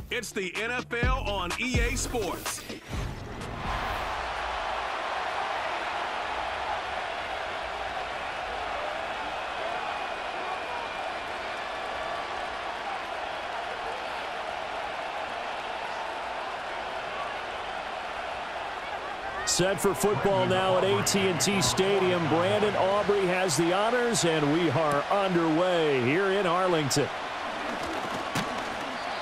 It's the NFL on EA Sports. Set for football now at AT&T Stadium. Brandon Aubrey has the honors, and we are underway here in Arlington.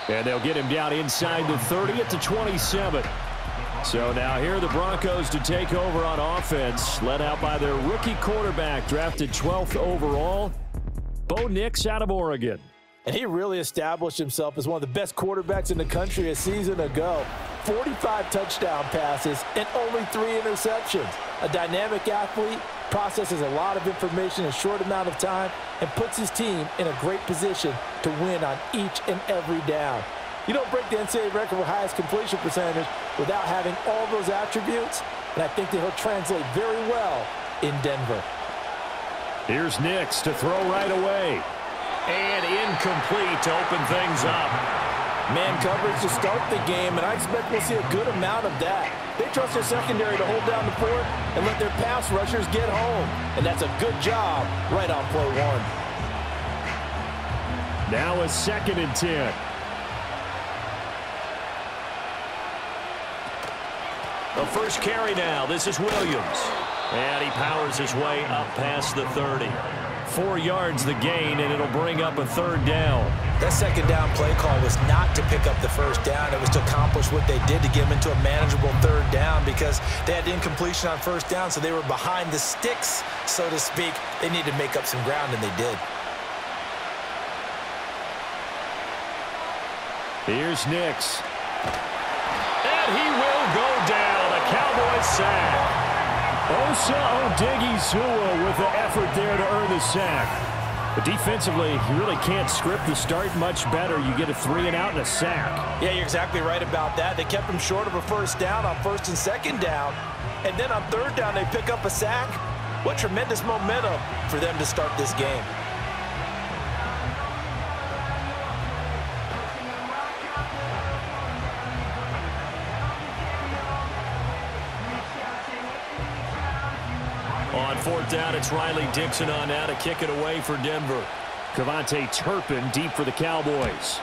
And they'll get him down inside the 30 at the 27. So now here are the Broncos to take over on offense, led out by their rookie quarterback, drafted 12th overall, Bo Nix out of Oregon. And he really established himself as one of the best quarterbacks in the country a season ago. 45 touchdown passes and only 3 interceptions. A dynamic athlete, processes a lot of information in a short amount of time, and puts his team in a great position to win on each and every down. You don't break the NCAA record for highest completion percentage without having all those attributes, and I think that he'll translate very well in Denver. Here's Nix to throw right away. And incomplete to open things up. Man coverage to start the game, and I expect we'll see a good amount of that. They trust their secondary to hold down the fort and let their pass rushers get home. And that's a good job right on play one. Now a 2nd and 10. The first carry now. This is Williams. And he powers his way up past the 30. 4 yards the gain, and it'll bring up a 3rd down. That 2nd down play call was not to pick up the 1st down. It was to accomplish what they did to get them into a manageable 3rd down because they had incompletion on 1st down, so they were behind the sticks, so to speak. They needed to make up some ground, and they did. Here's Nix. And he will go down. A Cowboys sack. Osa Odighizuwa with the effort there to earn the sack. But defensively, you really can't script the start much better. You get a 3 and out and a sack. Yeah, you're exactly right about that. They kept him short of a 1st down on 1st and 2nd down. And then on 3rd down, they pick up a sack. What tremendous momentum for them to start this game. On 4th down, it's Riley Dixon on now to kick it away for Denver. Kevontae Turpin deep for the Cowboys.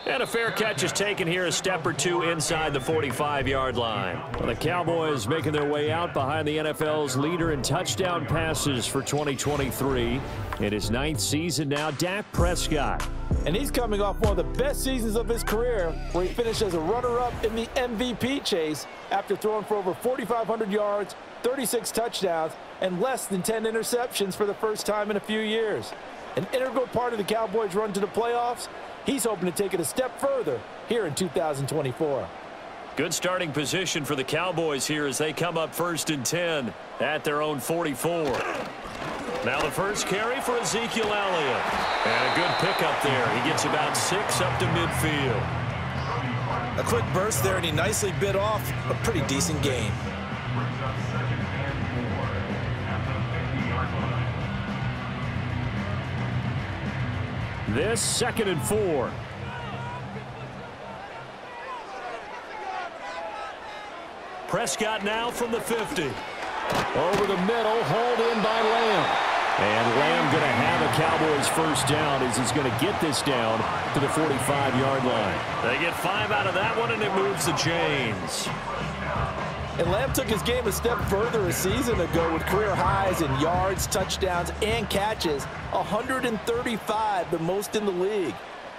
And a fair catch is taken here, a step or 2 inside the 45-yard line. Well, the Cowboys making their way out behind the NFL's leader in touchdown passes for 2023. In his 9th season now, Dak Prescott. And he's coming off one of the best seasons of his career, where he finished as a runner-up in the MVP chase after throwing for over 4,500 yards, 36 touchdowns, and less than 10 interceptions for the first time in a few years. An integral part of the Cowboys' run to the playoffs. He's hoping to take it a step further here in 2024. Good starting position for the Cowboys here as they come up 1st and 10 at their own 44. Now the first carry for Ezekiel Elliott. And a good pickup there. He gets about 6 up to midfield. A quick burst there, and he nicely bit off a pretty decent gain. This 2nd and 4. Prescott now from the 50. Over the middle, hauled in by Lamb. And Lamb going to have a Cowboys 1st down as he's going to get this down to the 45-yard line. They get 5 out of that one, and it moves the chains. And Lamb took his game a step further a season ago with career highs in yards, touchdowns, and catches. 135, the most in the league.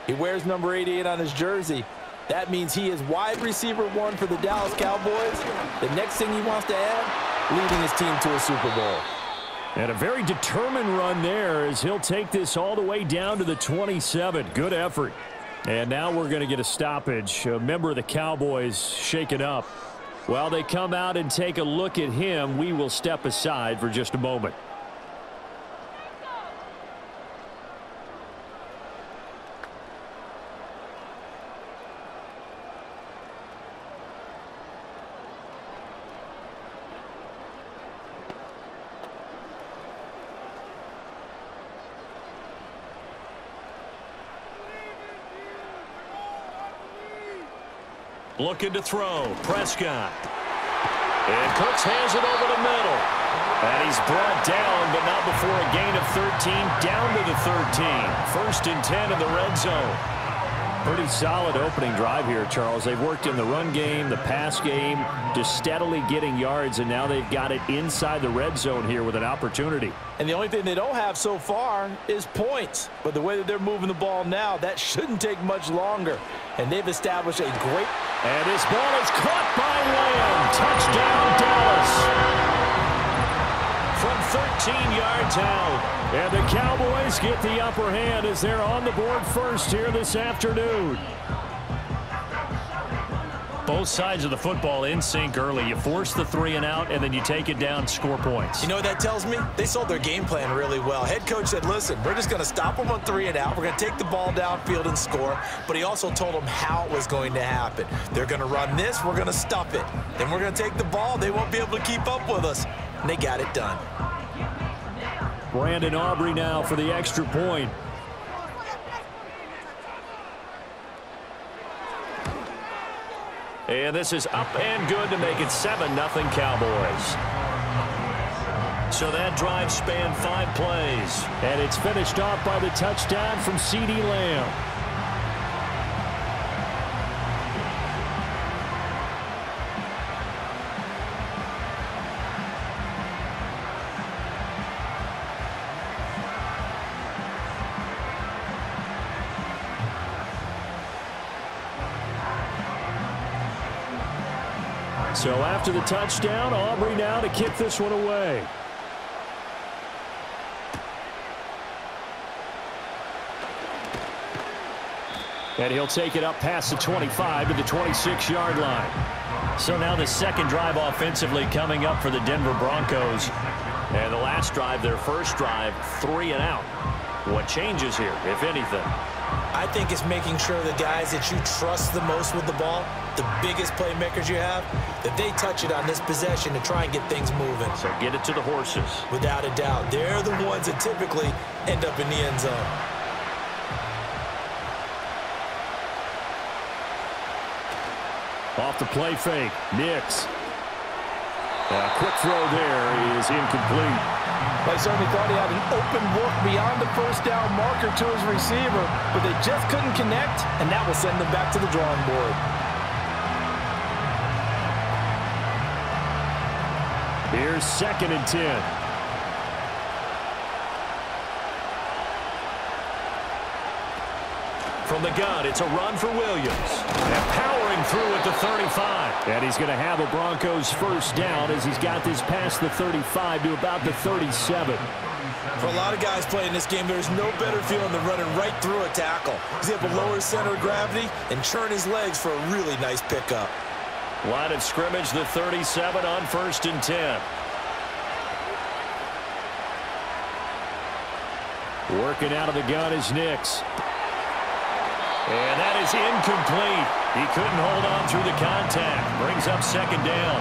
He wears number 88 on his jersey. That means he is wide receiver 1 for the Dallas Cowboys. The next thing he wants to add, leading his team to a Super Bowl. And a very determined run there as he'll take this all the way down to the 27. Good effort. And now we're going to get a stoppage. A member of the Cowboys shaken up. While they come out and take a look at him, we will step aside for just a moment. Looking to throw. Prescott. And Cooks hands it over the middle. And he's brought down, but not before a gain of 13, down to the 13. 1st and 10 in the red zone. Pretty solid opening drive here, Charles. They've worked in the run game, the pass game, just steadily getting yards, and now they've got it inside the red zone here with an opportunity. And the only thing they don't have so far is points. But the way that they're moving the ball now, that shouldn't take much longer. And they've established a great... And this ball is caught by Lamb. Touchdown, Dallas. From 13 yards out. And the Cowboys get the upper hand as they're on the board first here this afternoon. Both sides of the football in sync early. You force the 3 and out, and then you take it down, score points. You know what that tells me? They sold their game plan really well. Head coach said, listen, we're just going to stop them on 3 and out. We're going to take the ball downfield and score. But he also told them how it was going to happen. They're going to run this. We're going to stuff it. Then we're going to take the ball. They won't be able to keep up with us. And they got it done. Brandon Aubrey now for the extra point. And this is up and good to make it 7-0 Cowboys. So that drive spanned 5 plays. And it's finished off by the touchdown from CeeDee Lamb. So after the touchdown, Aubrey now to kick this one away. And he'll take it up past the 25 to the 26-yard line. So now the second drive offensively coming up for the Denver Broncos. And the last drive, their first drive, 3 and out. What changes here, if anything? I think it's making sure the guys that you trust the most with the ball, the biggest playmakers you have, that they touch it on this possession to try and get things moving. So get it to the horses. Without a doubt. They're the ones that typically end up in the end zone. Off the play fake. Nix. A quick throw there is incomplete. They certainly thought he had an open look beyond the first down marker to his receiver, but they just couldn't connect, and that will send them back to the drawing board. Here's 2nd and 10. From the gun, it's a run for Williams. And powering through at the 35. And he's going to have a Broncos first down as he's got this past the 35 to about the 37. For a lot of guys playing this game, there's no better feeling than running right through a tackle. He's able to lower his center of gravity and churn his legs for a really nice pickup. Line of scrimmage, the 37 on 1st and 10. Working out of the gun is Nix. And that is incomplete. He couldn't hold on through the contact. Brings up 2nd down.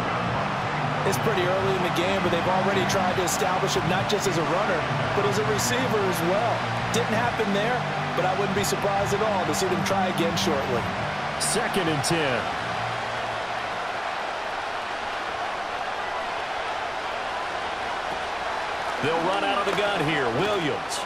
It's pretty early in the game, but they've already tried to establish him not just as a runner, but as a receiver as well. Didn't happen there, but I wouldn't be surprised at all to see them try again shortly. 2nd and 10. They'll run out of the gun here. Williams.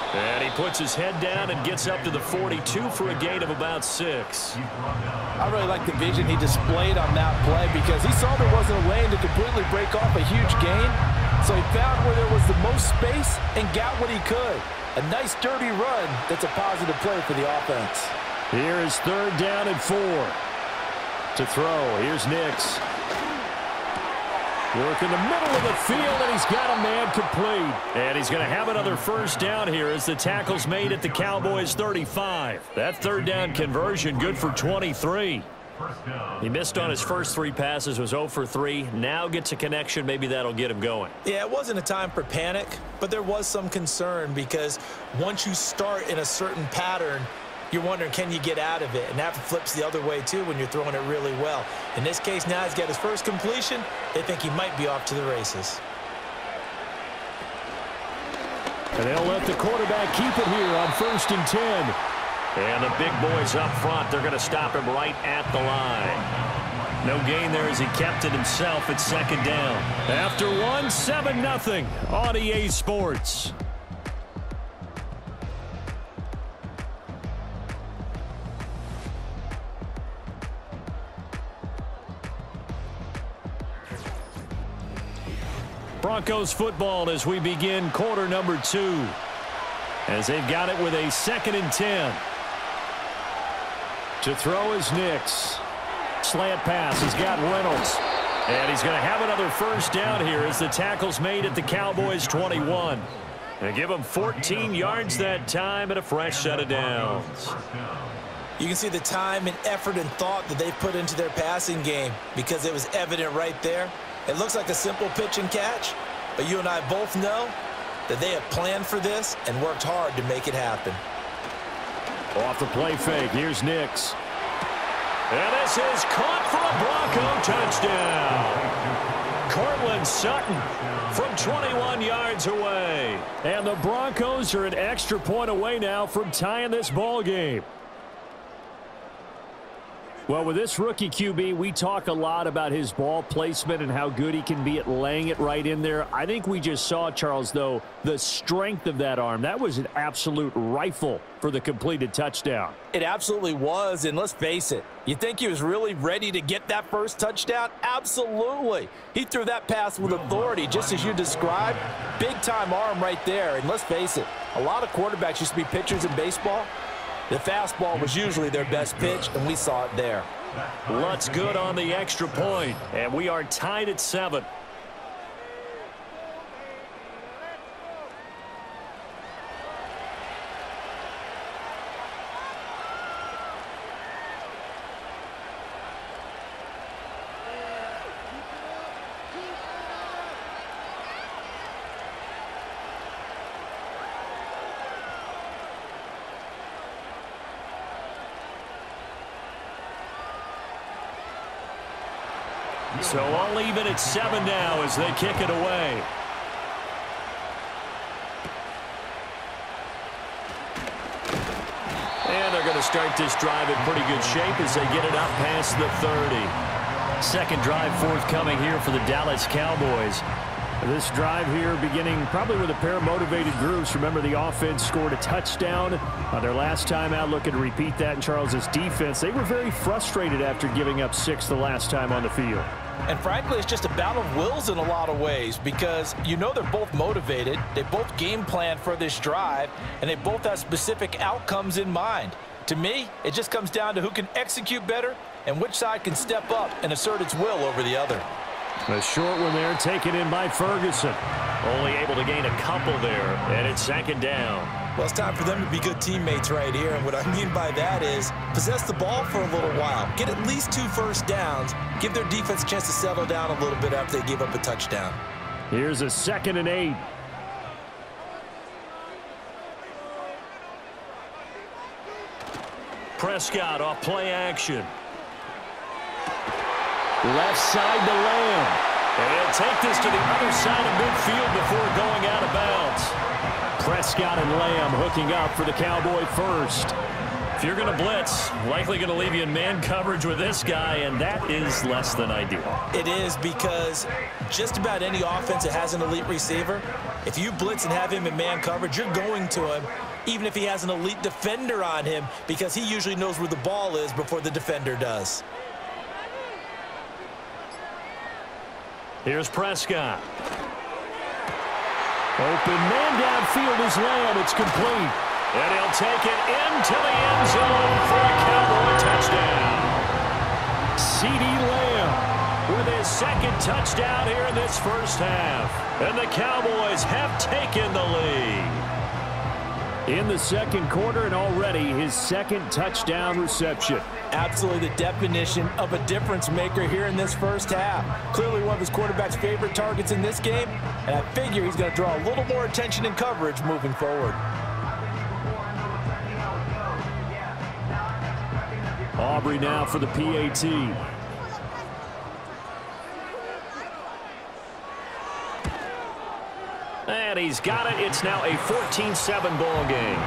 And he puts his head down and gets up to the 42 for a gain of about 6. I really like the vision he displayed on that play because he saw there wasn't a lane to completely break off a huge gain. So he found where there was the most space and got what he could. A nice, dirty run that's a positive play for the offense. Here is 3rd down and 4. To throw, here's Nix. Work in the middle of the field, and he's got a man complete. And he's going to have another first down here as the tackle's made at the Cowboys' 35. That 3rd down conversion good for 23. He missed on his first 3 passes, was 0 for 3. Now gets a connection. Maybe that'll get him going. Yeah, it wasn't a time for panic, but there was some concern because once you start in a certain pattern, you're wondering, can you get out of it? And that flips the other way, too, when you're throwing it really well. In this case, now he's got his first completion. They think he might be off to the races. And they'll let the quarterback keep it here on 1st and 10. And the big boys up front, they're going to stop him right at the line. No gain there as he kept it himself at second down. After 7-0 on EA Sports. Broncos football as we begin quarter number 2. As they've got it with a 2nd and 10. To throw is Nix. Slant pass. He's got Reynolds. And he's going to have another first down here as the tackle's made at the Cowboys 21. And give him 14 yards that time and a fresh set of downs. You can see the time and effort and thought that they put into their passing game because it was evident right there. It looks like a simple pitch and catch, but you and I both know that they have planned for this and worked hard to make it happen. Off the play fake, here's Nix. And this is caught for a Bronco touchdown. Cortland Sutton from 21 yards away. And the Broncos are an extra point away now from tying this ball game. Well, with this rookie QB, we talk a lot about his ball placement and how good he can be at laying it right in there. I think we just saw, Charles, though, the strength of that arm. That was an absolute rifle for the completed touchdown. It absolutely was, and let's face it, you think he was really ready to get that first touchdown? Absolutely. He threw that pass with authority, just as you described. Big-time arm right there, and let's face it, a lot of quarterbacks used to be pitchers in baseball. The fastball was usually their best pitch, and we saw it there. Lutz good on the extra point, and we are tied at 7. So all even at 7 now as they kick it away. And they're going to start this drive in pretty good shape as they get it up past the 30. Second drive forthcoming here for the Dallas Cowboys. This drive here beginning probably with a pair of motivated groups. Remember, the offense scored a touchdown their last time out. Looking to repeat that in Charles's defense. They were very frustrated after giving up 6 the last time on the field. And frankly, it's just a battle of wills in a lot of ways because you know they're both motivated. They both game plan for this drive, and they both have specific outcomes in mind. To me, it just comes down to who can execute better and which side can step up and assert its will over the other. A short one there taken in by Ferguson. Only able to gain a couple there, and it's second down. Well, it's time for them to be good teammates right here, and what I mean by that is possess the ball for a little while, get at least 2 first downs, give their defense a chance to settle down a little bit after they give up a touchdown. Here's a 2nd and 8. Prescott off play action. Left side to Lamb. And he'll take this to the other side of midfield before going out of bounds. Prescott and Lamb hooking up for the Cowboy first. If you're going to blitz, likely going to leave you in man coverage with this guy, and that is less than ideal. It is because just about any offense that has an elite receiver, if you blitz and have him in man coverage, you're going to him, even if he has an elite defender on him, because he usually knows where the ball is before the defender does. Here's Prescott. Open man downfield is Lamb. It's complete. And he'll take it into the end zone for a Cowboy touchdown. CeeDee Lamb with his 2nd touchdown here in this first half. And the Cowboys have taken the lead. In the 2nd quarter, and already his 2nd touchdown reception. Absolutely the definition of a difference maker here in this first half. Clearly one of his quarterback's favorite targets in this game, and I figure he's going to draw a little more attention and coverage moving forward. Aubrey now for the PAT. And he's got it. It's now a 14-7 ball game.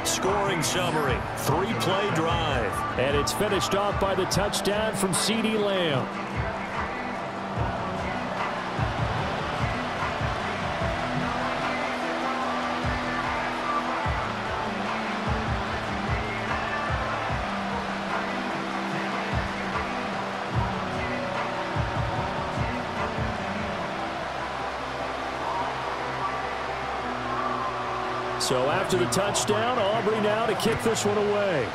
scoring summary. 3-play drive. And it's finished off by the touchdown from CeeDee Lamb. So after the touchdown, Aubrey now to kick this one away.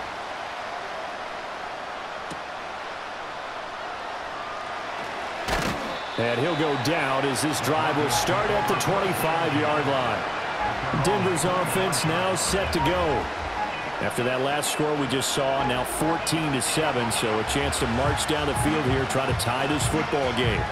And he'll go down as this drive will start at the 25-yard line. Denver's offense now set to go. After that last score we just saw, now 14-7, so a chance to march down the field here, try to tie this football game.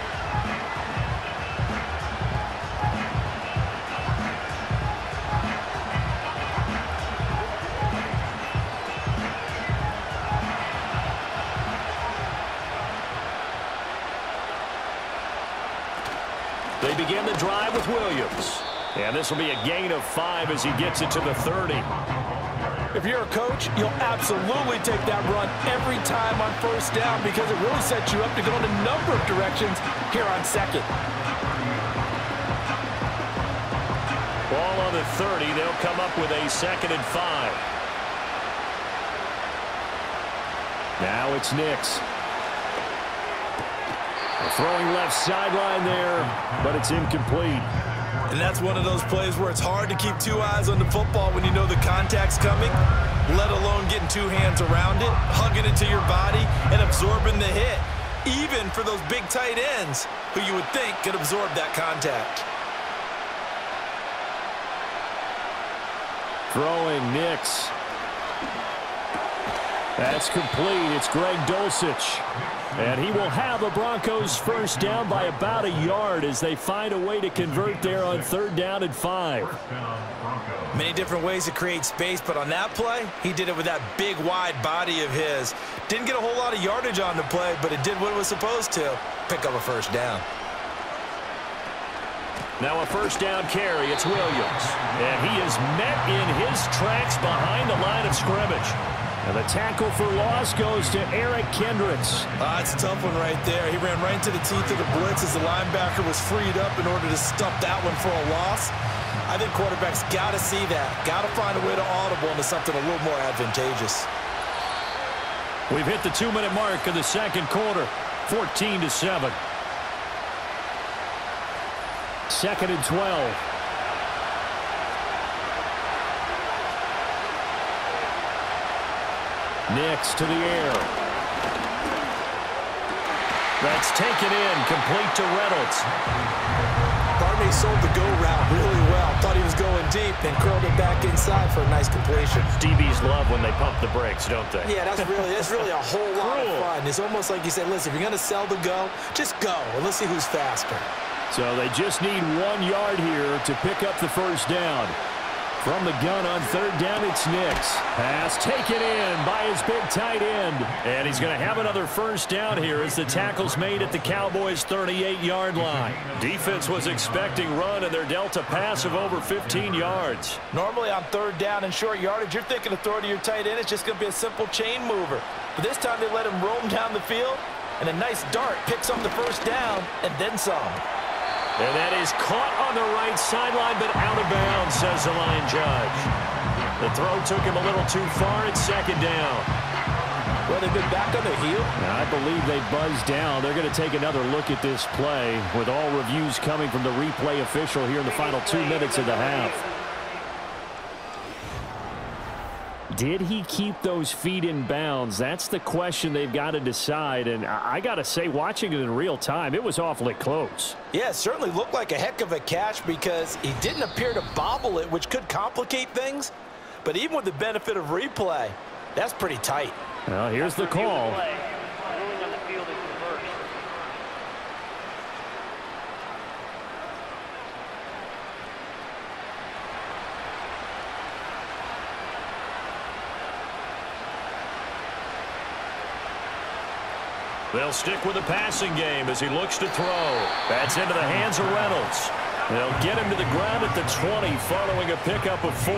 They begin the drive with Williams. And this will be a gain of 5 as he gets it to the 30. If you're a coach, you'll absolutely take that run every time on first down because it really sets you up to go in a number of directions here on second. Ball on the 30. They'll come up with a 2nd and 5. Now it's Nix. Throwing left sideline there, but it's incomplete. And that's one of those plays where it's hard to keep two eyes on the football when you know the contact's coming, let alone getting two hands around it, hugging it to your body, and absorbing the hit, even for those big tight ends who you would think could absorb that contact. Throwing Nix. That's complete. It's Greg Dulcich. And he will have a Broncos first down by about a yard as they find a way to convert there on 3rd down and 5. Many different ways to create space, but on that play, he did it with that big, wide body of his. Didn't get a whole lot of yardage on the play, but it did what it was supposed to, pick up a first down. Now a first down carry. It's Williams. And he is met in his tracks behind the line of scrimmage. And the tackle for loss goes to Eric Kendricks. It's a tough one right there. He ran right into the teeth of the blitz as the linebacker was freed up in order to stump that one for a loss. I think quarterbacks got to see that. Got to find a way to audible into something a little more advantageous. We've hit the 2-minute mark of the second quarter. 14-7. 2nd and 12. Nix to the air. That's taken in, complete to Reynolds. Barney sold the go route really well. Thought he was going deep and curled it back inside for a nice completion. DBs love when they pump the brakes, don't they? Yeah, that's really a whole lot of fun. It's almost like you said, listen, if you're going to sell the go, just go, and let's see who's faster. So they just need 1 yard here to pick up the first down. From the gun on 3rd down, it's Nix. Pass taken in by his big tight end. And he's going to have another first down here as the tackle's made at the Cowboys' 38-yard line. Defense was expecting run, and they're dealt a pass of over 15 yards. Normally on 3rd down and short yardage, you're thinking of throwing to your tight end. It's just going to be a simple chain mover. But this time they let him roam down the field, and a nice dart picks up the first down and then some. And that is caught on the right sideline, but out of bounds, says the line judge. The throw took him a little too far. It's 2nd down. Well, they've been back on the heel. I believe they buzzed down. They're going to take another look at this play with all reviews coming from the replay official here in the final 2 minutes of the half. Did he keep those feet in bounds? That's the question they've got to decide. And I got to say, watching it in real time, it was awfully close. Yeah, it certainly looked like a heck of a catch because he didn't appear to bobble it, which could complicate things. But even with the benefit of replay, that's pretty tight. Well, here's the call. They'll stick with the passing game as he looks to throw. That's into the hands of Reynolds. They'll get him to the ground at the 20 following a pickup of 4.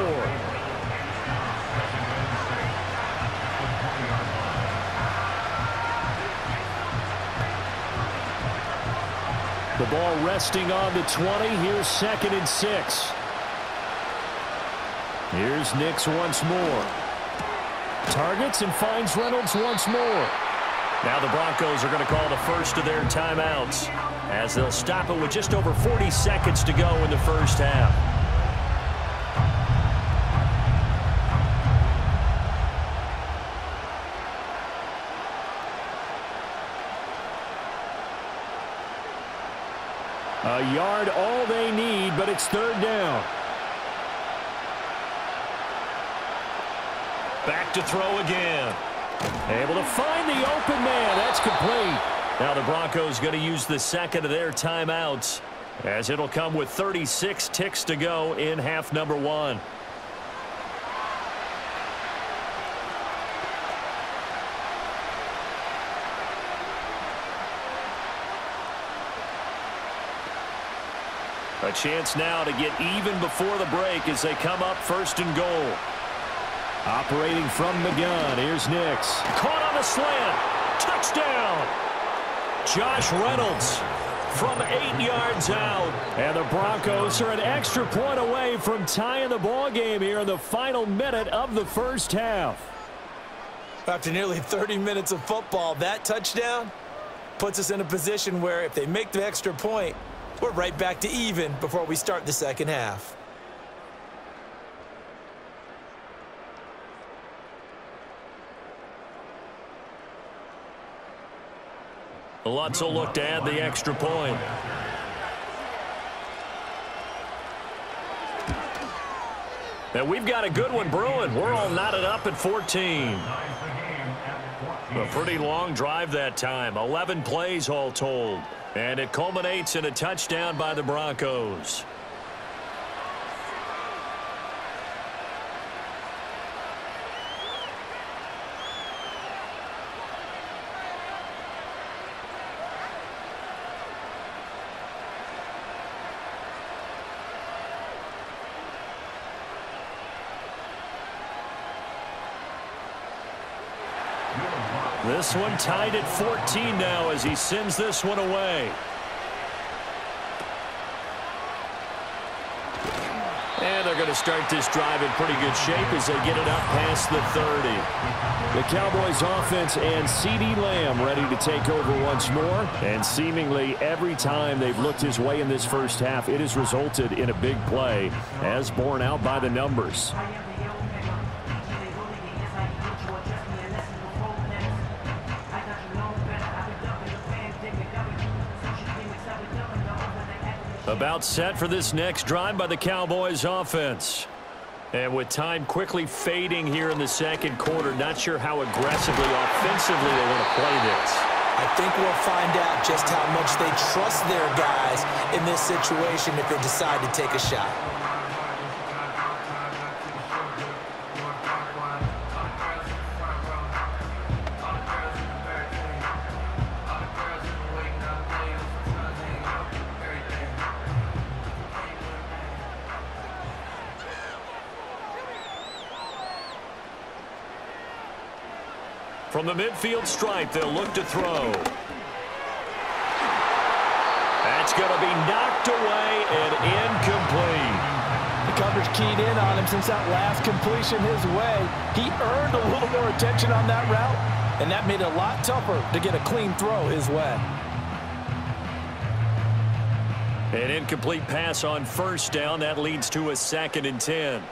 The ball resting on the 20. Here's 2nd and 6. Here's Nix once more. Targets and finds Reynolds once more. Now the Broncos are going to call the first of their timeouts as they'll stop it with just over 40 seconds to go in the first half. A yard all they need, but it's 3rd down. Back to throw again. Able to find the open man. That's complete. Now the Broncos going to use the second of their timeouts as it'll come with 36 ticks to go in half number 1. A chance now to get even before the break as they come up 1st and goal. Operating from the gun, here's Nix. Caught on the slant. Touchdown. Josh Reynolds from 8 yards out. And the Broncos are an extra point away from tying the ball game here in the final minute of the first half. After nearly 30 minutes of football, that touchdown puts us in a position where if they make the extra point, we're right back to even before we start the second half. Lutz will look to add the extra point. And we've got a good one brewing. We're all knotted up at 14. A pretty long drive that time. 11 plays all told. And it culminates in a touchdown by the Broncos. This one tied at 14 now as he sends this one away. And they're going to start this drive in pretty good shape as they get it up past the 30. The Cowboys offense and CeeDee Lamb ready to take over once more. And seemingly every time they've looked his way in this first half, it has resulted in a big play as borne out by the numbers. About set for this next drive by the Cowboys offense. And with time quickly fading here in the second quarter, not sure how aggressively, offensively they want to play this. I think we'll find out just how much they trust their guys in this situation if they decide to take a shot. From the midfield stripe, they'll look to throw. That's going to be knocked away and incomplete. The coverage keyed in on him since that last completion his way. He earned a little more attention on that route, and that made it a lot tougher to get a clean throw his way. An incomplete pass on first down. That leads to a 2nd and 10.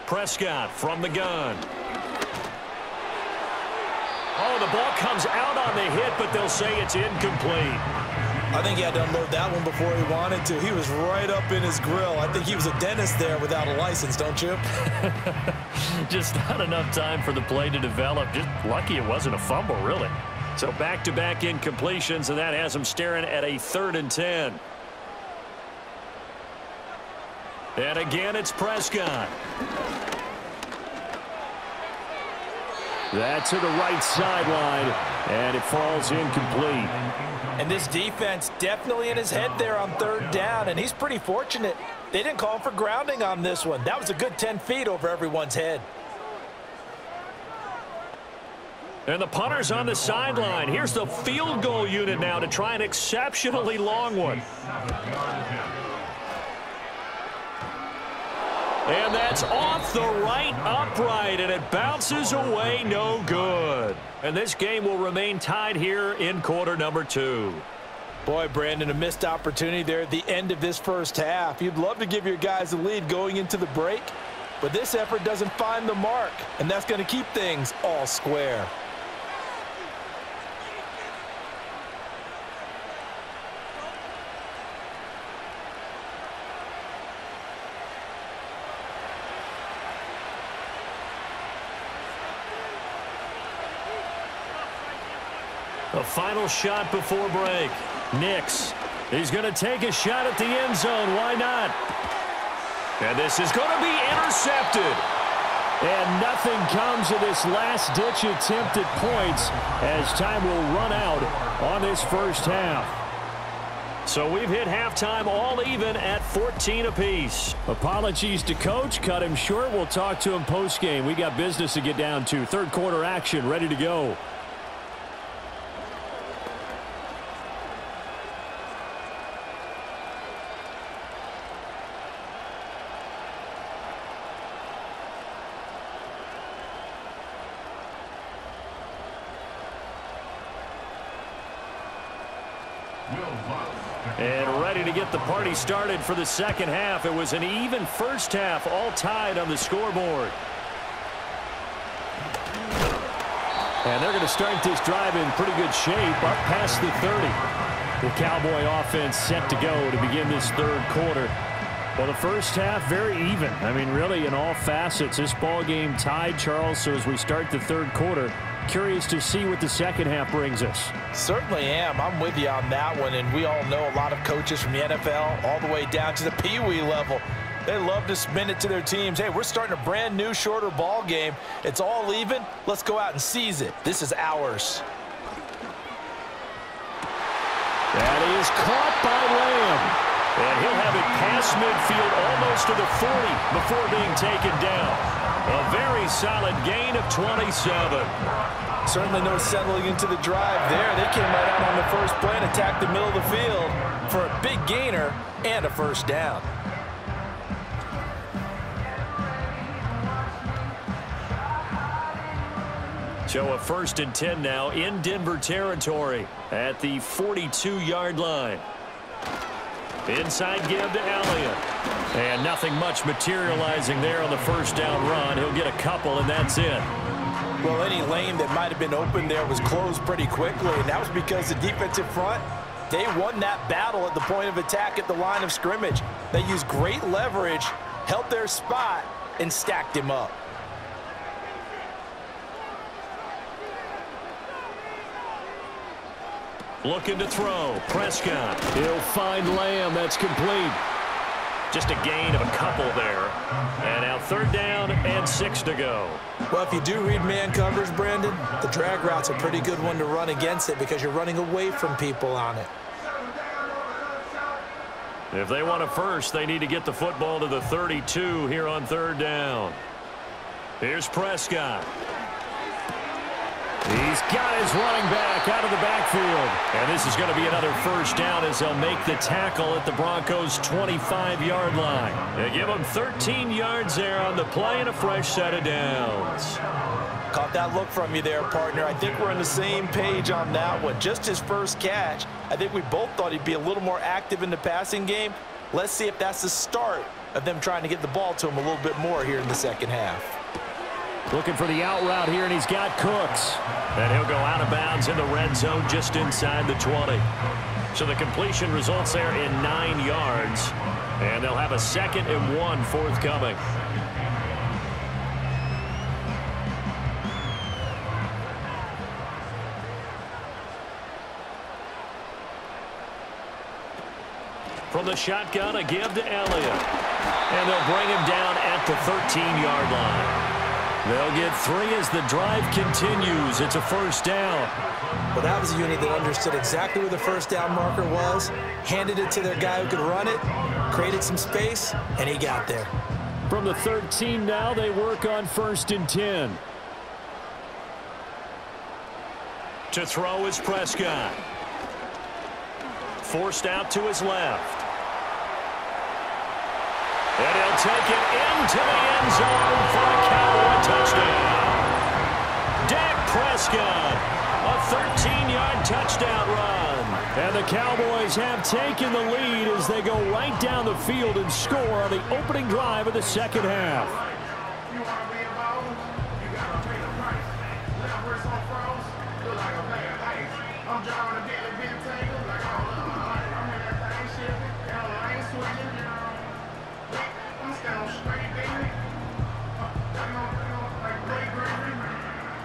Prescott from the gun. Oh, the ball comes out on the hit, but they'll say it's incomplete. I think he had to unload that one before he wanted to. He was right up in his grill. I think he was a dentist there without a license, don't you? Just not enough time for the play to develop. Just lucky it wasn't a fumble, really. So back-to-back incompletions, and that has them staring at a 3rd and 10. And again, it's Prescott. That's to the right sideline, and it falls incomplete. And this defense definitely in his head there on 3rd down, and he's pretty fortunate. They didn't call for grounding on this one. That was a good 10 feet over everyone's head. And the punter's on the sideline. Here's the field goal unit now to try an exceptionally long one. And that's off the right upright, and it bounces away, no good. And this game will remain tied here in quarter number 2. Boy, Brandon, a missed opportunity there at the end of this first half. You'd love to give your guys the lead going into the break, but this effort doesn't find the mark, and that's going to keep things all square. The final shot before break. Nix. He's going to take a shot at the end zone. Why not? And this is going to be intercepted. And nothing comes of this last-ditch attempt at points as time will run out on this first half. So we've hit halftime all even at 14 apiece. Apologies to Coach. Cut him short. We'll talk to him post-game. We got business to get down to. Third quarter action ready to go. And ready to get the party started for the second half. It was an even first half, all tied on the scoreboard. And they're going to start this drive in pretty good shape, up past the 30. The Cowboy offense set to go to begin this third quarter. Well, the first half, very even. I mean, really, in all facets, this ball game tied, Charles. So as we start the third quarter, curious to see what the second half brings us. Certainly am. I'm with you on that one, and we all know a lot of coaches from the NFL all the way down to the Pee-wee level. They love to spin it to their teams. Hey, we're starting a brand new, shorter ball game. It's all even. Let's go out and seize it. This is ours. That is caught by Lamb. And he'll have it past midfield almost to the 40 before being taken down. A very solid gain of 27. Certainly no settling into the drive there. They came right out on the first play and attacked the middle of the field for a big gainer and a first down. So a 1st and 10 now in Denver territory at the 42-yard line. Inside give to Elliott. And nothing much materializing there on the first down run. He'll get a couple, and that's it. Well, any lane that might have been open there was closed pretty quickly, and that was because the defensive front, they won that battle at the point of attack at the line of scrimmage. They used great leverage, held their spot, and stacked him up. Looking to throw. Prescott. He'll find Lamb. That's complete. Just a gain of a couple there. And now 3rd down and 6 to go. Well, if you do read man coverage, Brandon, the drag route's a pretty good one to run against it because you're running away from people on it. If they want a first, they need to get the football to the 32 here on 3rd down. Here's Prescott. He's got his running back out of the backfield. And this is going to be another first down as they'll make the tackle at the Broncos' 25-yard line. They give them 13 yards there on the play and a fresh set of downs. Caught that look from you there, partner. I think we're on the same page on that one. Just his first catch. I think we both thought he'd be a little more active in the passing game. Let's see if that's the start of them trying to get the ball to him a little bit more here in the second half. Looking for the out route here, and he's got Cooks. And he'll go out of bounds in the red zone just inside the 20. So the completion results there in 9 yards. And they'll have a 2nd and 1 forthcoming. From the shotgun, a give to Elliott. And they'll bring him down at the 13-yard line. They'll get 3 as the drive continues. It's a first down. Well, that was a unit that understood exactly where the first down marker was, handed it to their guy who could run it, created some space, and he got there. From the 13 now, they work on 1st and 10. To throw is Prescott. Forced out to his left. And he'll take it into the end zone for a Cowboy touchdown. Dak Prescott, a 13-yard touchdown run. And the Cowboys have taken the lead as they go right down the field and score on the opening drive of the second half.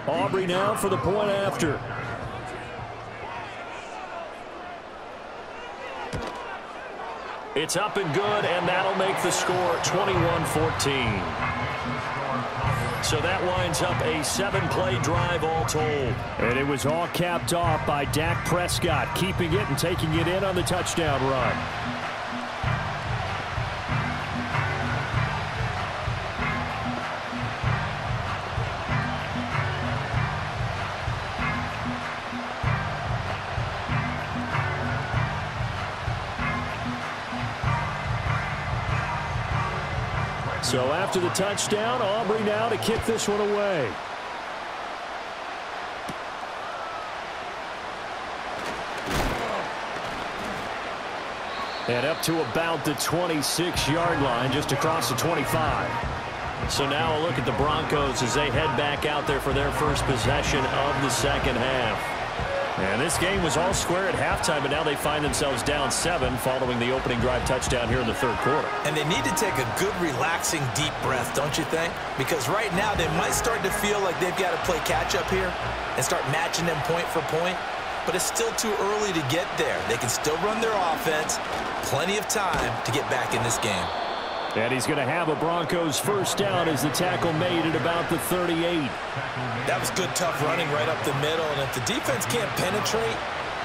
Aubrey now for the point after. It's up and good, and that'll make the score 21-14. So that winds up a 7-play drive all told. And it was all capped off by Dak Prescott, keeping it and taking it in on the touchdown run. So after the touchdown, Aubrey now to kick this one away. And up to about the 26-yard line, just across the 25. So now a look at the Broncos as they head back out there for their first possession of the second half. And this game was all square at halftime, but now they find themselves down 7 following the opening drive touchdown here in the third quarter. And they need to take a good, relaxing, deep breath, don't you think? Because right now they might start to feel like they've got to play catch-up here and start matching them point for point. But it's still too early to get there. They can still run their offense. Plenty of time to get back in this game. And he's going to have a Broncos first down as the tackle made at about the 38. That was good, tough running right up the middle. And if the defense can't penetrate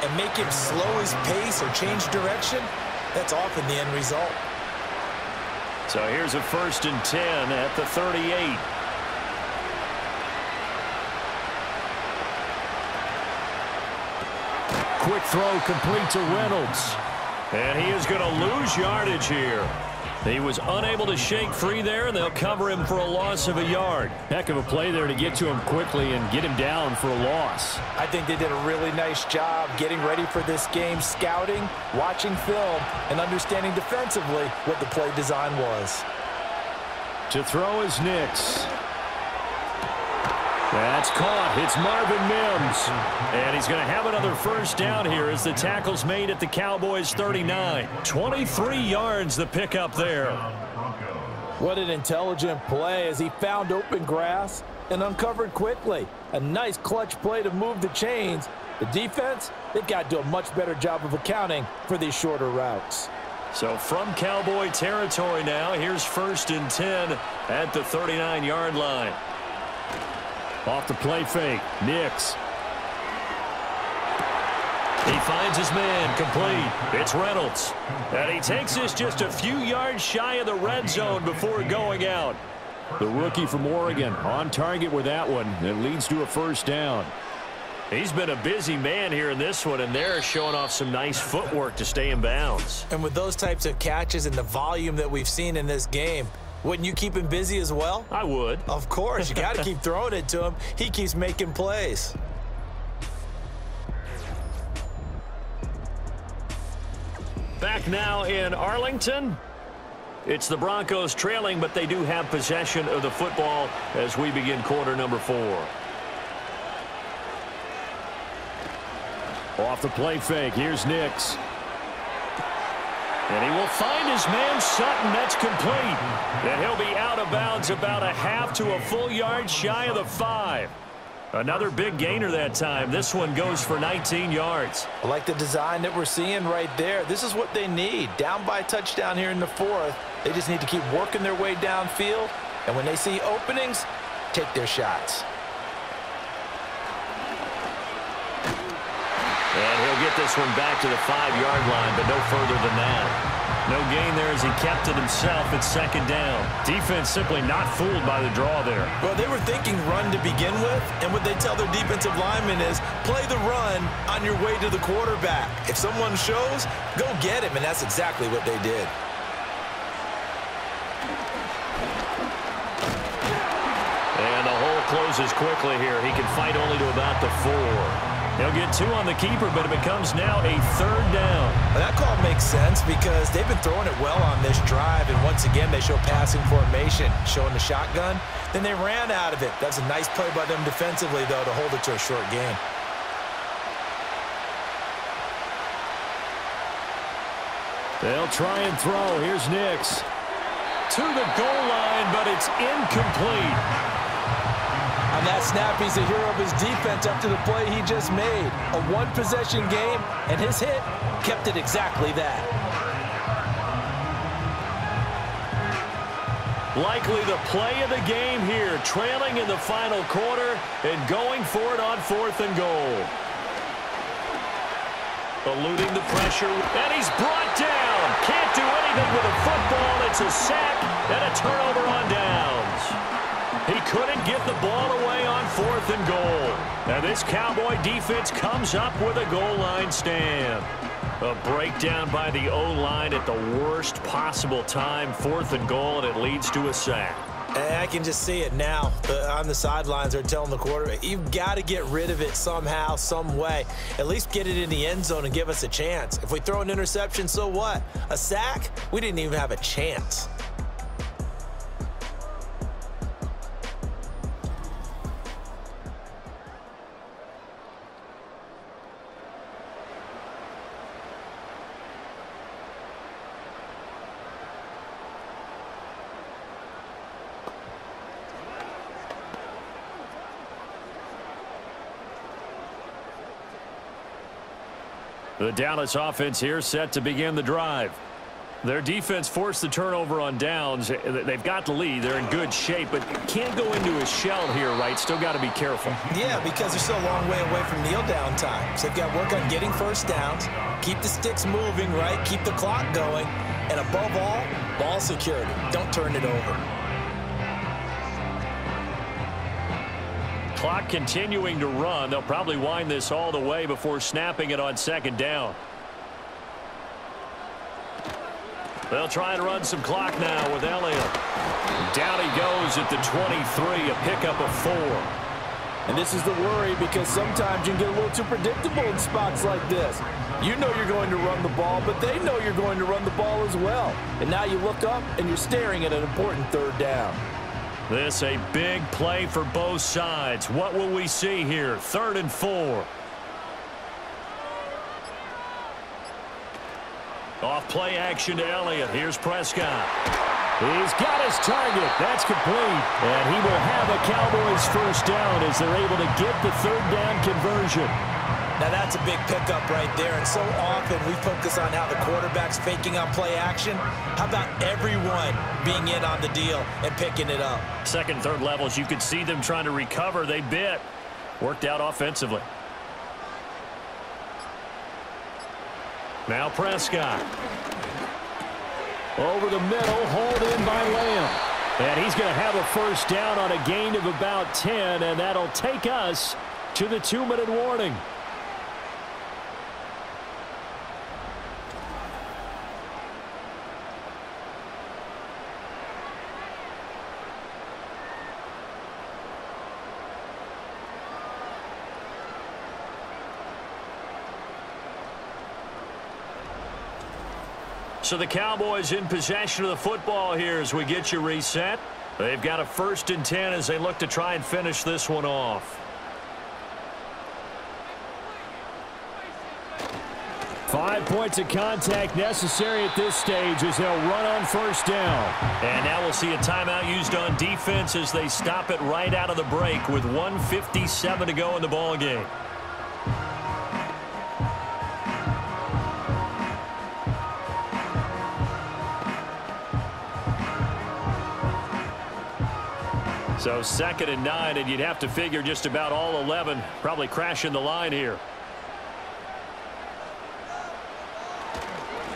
and make him slow his pace or change direction, that's often the end result. So here's a 1st and 10 at the 38. Quick throw complete to Reynolds. And he is going to lose yardage here. He was unable to shake free there, and they'll cover him for a loss of a yard. Heck of a play there to get to him quickly and get him down for a loss. I think they did a really nice job getting ready for this game, scouting, watching film, and understanding defensively what the play design was. To throw is Nix. That's caught. It's Marvin Mims. And he's going to have another first down here as the tackle's made at the Cowboys 39. 23 yards the pickup there. What an intelligent play as he found open grass and uncovered quickly. A nice clutch play to move the chains. The defense, they've got to do a much better job of accounting for these shorter routes. So from Cowboy territory now, here's 1st and 10 at the 39-yard line. Off the play fake, Nix. He finds his man, complete. It's Reynolds. And he takes this just a few yards shy of the red zone before going out. The rookie from Oregon on target with that one. It leads to a first down. He's been a busy man here in this one, and they're showing off some nice footwork to stay in bounds. And with those types of catches and the volume that we've seen in this game, wouldn't you keep him busy as well? I would. Of course. You got to keep throwing it to him. He keeps making plays. Back now in Arlington. It's the Broncos trailing, but they do have possession of the football as we begin quarter number 4. Off the play fake. Here's Nix. And he will find his man Sutton. That's complete. And he'll be out of bounds about a half to a full yard shy of the 5. Another big gainer that time. This one goes for 19 yards. I like the design that we're seeing right there. This is what they need. Down by a touchdown here in the 4th. They just need to keep working their way downfield. And when they see openings, take their shots. And he'll get this one back to the 5-yard line, but no further than that. No gain there as he kept it himself at second down. Defense simply not fooled by the draw there. Well, they were thinking run to begin with, and what they tell their defensive linemen is play the run on your way to the quarterback. If someone shows, go get him, and that's exactly what they did. And the hole closes quickly here. He can fight only to about the 4. He'll get 2 on the keeper, but it becomes now a 3rd down. Well, that call makes sense because they've been throwing it well on this drive, and once again they show passing formation, showing the shotgun. Then they ran out of it. That's a nice play by them defensively, though, to hold it to a short gain. They'll try and throw. Here's Nix. To the goal line, but it's incomplete. On that snap, he's a hero of his defense after the play he just made. A one-possession game, and his hit kept it exactly that. Likely the play of the game here, trailing in the final quarter and going for it on 4th and goal. Eluding the pressure, and he's brought down. Can't do anything with a football. It's a sack and a turnover on downs. He couldn't get the ball away on 4th and goal. Now this Cowboy defense comes up with a goal line stand. A breakdown by the O-line at the worst possible time. 4th and goal, and it leads to a sack. I can just see it now. On the sidelines, they're telling the quarterback, you've got to get rid of it somehow, some way. At least get it in the end zone and give us a chance. If we throw an interception, so what? A sack? We didn't even have a chance. The Dallas offense here set to begin the drive. Their defense forced the turnover on downs. They've got the lead. They're in good shape, but can't go into a shell here, right? Still got to be careful. Yeah, because they're still a long way away from kneel down time. So they've got to work on getting first downs, keep the sticks moving, right? Keep the clock going, and above all, ball security. Don't turn it over. Clock continuing to run. They'll probably wind this all the way before snapping it on 2nd down. They'll try and run some clock now with Elliott. Down he goes at the 23, a pickup of 4. And this is the worry because sometimes you can get a little too predictable in spots like this. You know you're going to run the ball, but they know you're going to run the ball as well. And now you look up and you're staring at an important 3rd down. This a big play for both sides. What will we see here? 3rd and 4. Off play action to Elliott. Here's Prescott. He's got his target. That's complete. And he will have a Cowboys first down as they're able to get the 3rd down conversion. Now that's a big pickup right there, and so often we focus on how the quarterback's faking out play action. How about everyone being in on the deal and picking it up? 2nd, 3rd levels, you could see them trying to recover. They bit. Worked out offensively. Now Prescott. Over the middle, hauled in by Lamb. And he's going to have a first down on a gain of about 10, and that'll take us to the 2-minute warning. So the Cowboys in possession of the football here as we get you reset. They've got a 1st and 10 as they look to try and finish this one off. 5 points of contact necessary at this stage as they'll run on 1st down. And now we'll see a timeout used on defense as they stop it right out of the break with 1:57 to go in the ball game. So 2nd and 9, and you'd have to figure just about all 11 probably crashing the line here.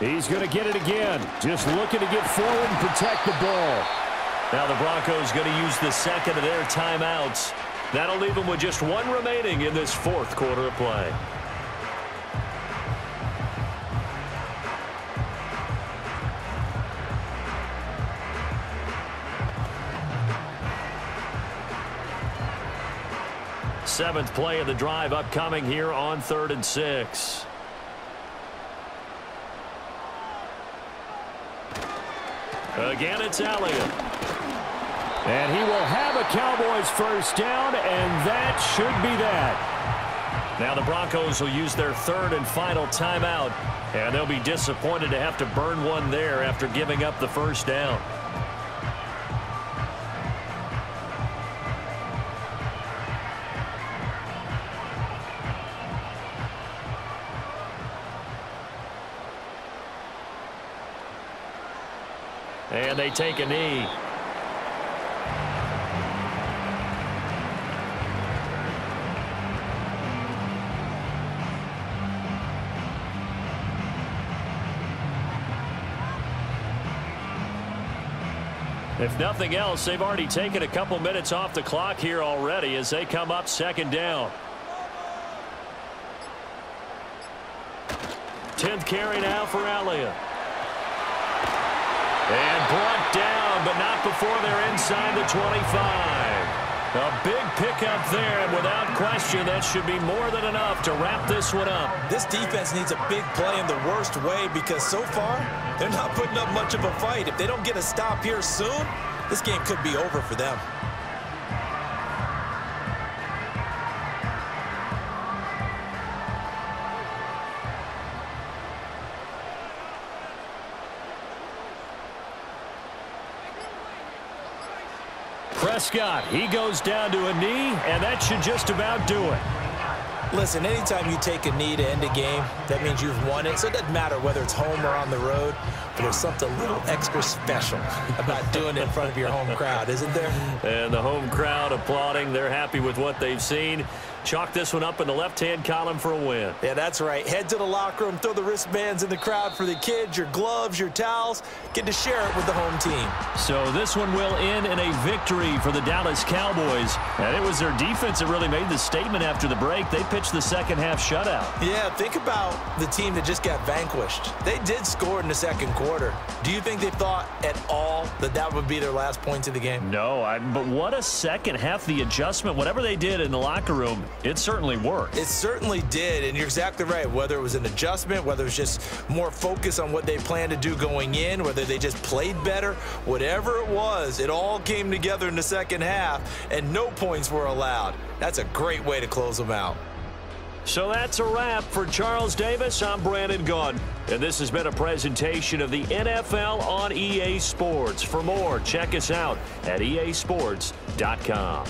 He's going to get it again. Just looking to get forward and protect the ball. Now the Broncos going to use the second of their timeouts. That'll leave them with just one remaining in this fourth quarter of play. Seventh play of the drive upcoming here on 3rd and 6. Again, it's Elliott. And he will have a Cowboys first down, and that should be that. Now the Broncos will use their third and final timeout, and they'll be disappointed to have to burn one there after giving up the first down. And they take a knee. If nothing else, they've already taken a couple minutes off the clock here already as they come up second down. 10th carry now for Elliott. And brought down, but not before they're inside the 25. A big pickup there, and without question, that should be more than enough to wrap this one up. This defense needs a big play in the worst way because so far, they're not putting up much of a fight. If they don't get a stop here soon, this game could be over for them. Prescott, he goes down to a knee, and that should just about do it. Listen, anytime you take a knee to end a game, that means you've won it. So it doesn't matter whether it's home or on the road, but there's something a little extra special about doing it in front of your home crowd, isn't there? And the home crowd applauding. They're happy with what they've seen. Chalk this one up in the left-hand column for a win. Yeah, that's right. Head to the locker room, throw the wristbands in the crowd for the kids, your gloves, your towels. Get to share it with the home team. So this one will end in a victory for the Dallas Cowboys. And it was their defense that really made the statement after the break. They pitched the second half shutout. Yeah, think about the team that just got vanquished. They did score in the second quarter. Do you think they thought at all that that would be their last points of the game? No, but what a second half. The adjustment, whatever they did in the locker room, it certainly worked. It certainly did, and you're exactly right. Whether it was an adjustment, whether it was just more focus on what they planned to do going in, whether they just played better, whatever it was, it all came together in the second half, and no points were allowed. That's a great way to close them out. So that's a wrap for Charles Davis. I'm Brandon Gunn, and this has been a presentation of the NFL on EA Sports. For more, check us out at easports.com.